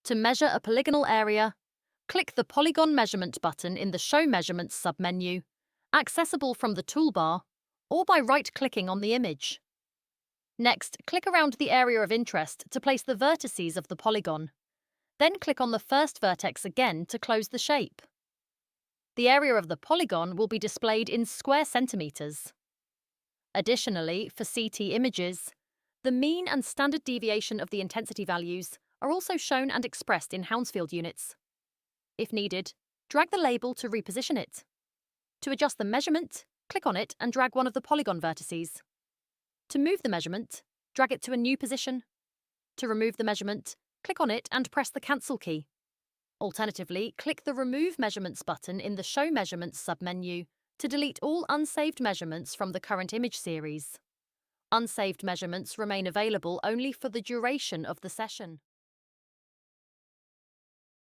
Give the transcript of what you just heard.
To measure a polygonal area, click the Polygon Measurement button in the Show Measurements submenu, accessible from the toolbar, or by right-clicking on the image. Next, click around the area of interest to place the vertices of the polygon. Then click on the first vertex again to close the shape. The area of the polygon will be displayed in square centimeters. Additionally, for CT images, the mean and standard deviation of the intensity values are also shown and expressed in Hounsfield units. If needed, drag the label to reposition it. To adjust the measurement, click on it and drag one of the polygon vertices. To move the measurement, drag it to a new position. To remove the measurement, click on it and press the Cancel key. Alternatively, click the Remove Measurements button in the Show Measurements submenu to delete all unsaved measurements from the current image series. Unsaved measurements remain available only for the duration of the session.